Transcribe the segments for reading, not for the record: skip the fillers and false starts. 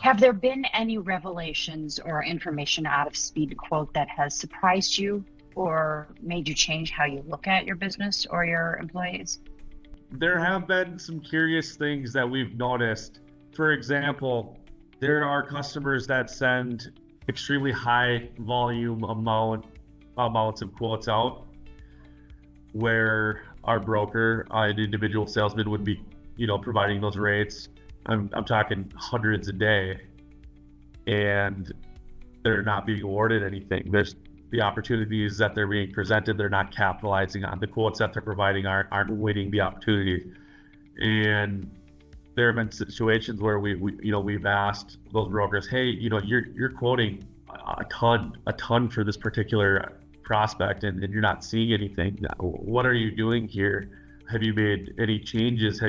Have there been any revelations or information out of Speed to Quote that has surprised you or made you change how you look at your business or your employees? There have been some curious things that we've noticed. For example, there are customers that send extremely high volume amounts of quotes out, where our broker, an individual salesman, would be, providing those rates. I'm talking hundreds a day, and they're not being awarded anything. There's the opportunities that they're being presented, they're not capitalizing on. The quotes that they're providing aren't winning the opportunity. And there have been situations where we've asked those brokers, hey, you're quoting a ton for this particular prospect, and you're not seeing anything. What are you doing here? Have you made any changes?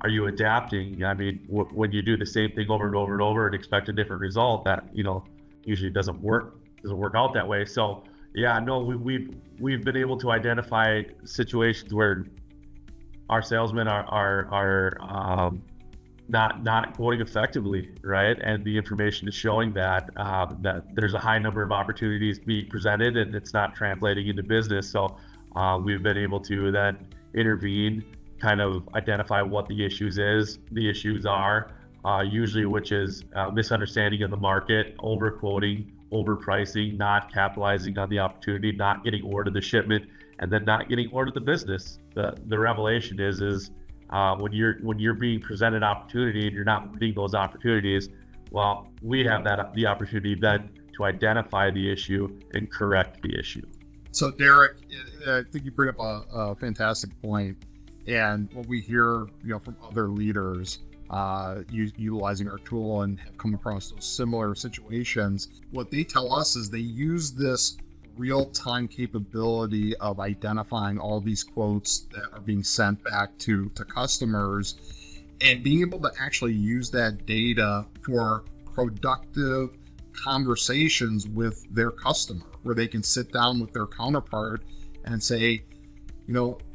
Are you adapting? I mean, when you do the same thing over and over and over and expect a different result, that usually doesn't work out that way. So yeah, no, we've been able to identify situations where our salesmen are not quoting effectively, right? And the information is showing that there's a high number of opportunities being presented, and it's not translating into business. So we've been able to then intervene, kind of identify what the issues are, usually, which is misunderstanding of the market, overquoting, overpricing, not capitalizing on the opportunity, not getting awarded the shipment, and then not getting awarded the business. The revelation is when you're being presented opportunity and you're not winning those opportunities, well, we have the opportunity then to identify the issue and correct the issue. So Derek, I think you bring up a fantastic point, and what we hear, from other leaders utilizing our tool and have come across those similar situations, what they tell us is they use this real-time capability of identifying all these quotes that are being sent back to customers, and being able to actually use that data for productive conversations with their customer, where they can sit down with their counterpart and say,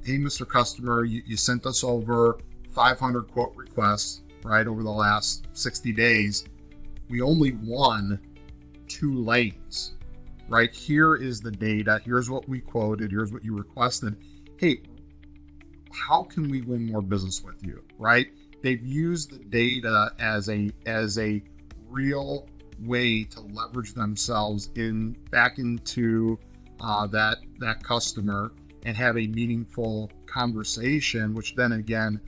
hey, Mr. Customer, you sent us over 500 quote requests, right, over the last 60 days. We only won 2 lanes, right? Here is the data. Here's what we quoted. Here's what you requested. Hey, how can we win more business with you, right? They've used the data as a real way to leverage themselves back into that customer and have a meaningful conversation, which then again,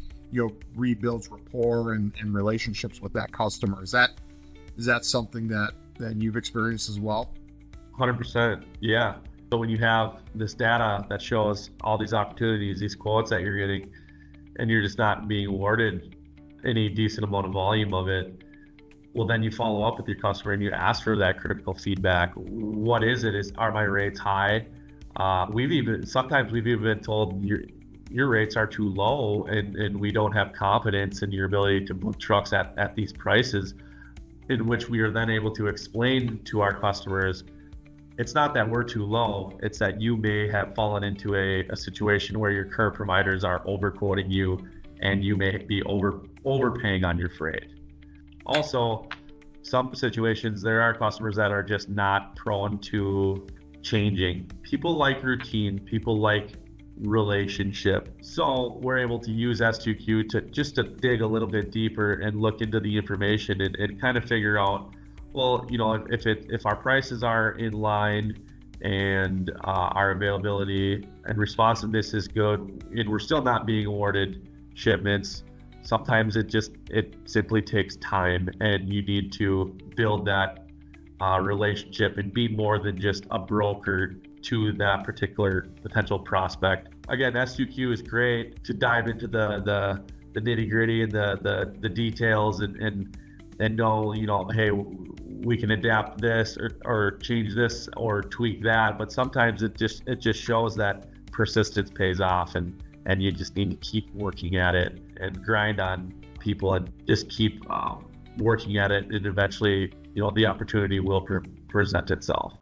rebuilds rapport and relationships with that customer. Is that something that you've experienced as well? 100%. Yeah. So when you have this data that shows all these opportunities, these quotes that you're getting, and you're just not being awarded any decent amount of volume of it, well, then you follow up with your customer and you ask for that critical feedback. What is it? Are my rates high? Sometimes we've even been told your rates are too low, and we don't have confidence in your ability to book trucks at these prices, in which we are then able to explain to our customers, it's not that we're too low, it's that you may have fallen into a situation where your current providers are overquoting you, and you may be overpaying on your freight. Also, some situations, there are customers that are just not prone to changing. People like routine, people like relationship. So we're able to use S2Q to dig a little bit deeper and look into the information and kind of figure out, well, if our prices are in line and our availability and responsiveness is good, and we're still not being awarded shipments, sometimes it simply takes time, and you need to build that relationship and be more than just a broker to that particular potential prospect. Again, S2Q is great to dive into the nitty gritty and the details and know, hey, we can adapt this or change this or tweak that. But sometimes it just shows that persistence pays off, and you just need to keep working at it and grind on people and just keep working at it, and eventually, the opportunity will present itself.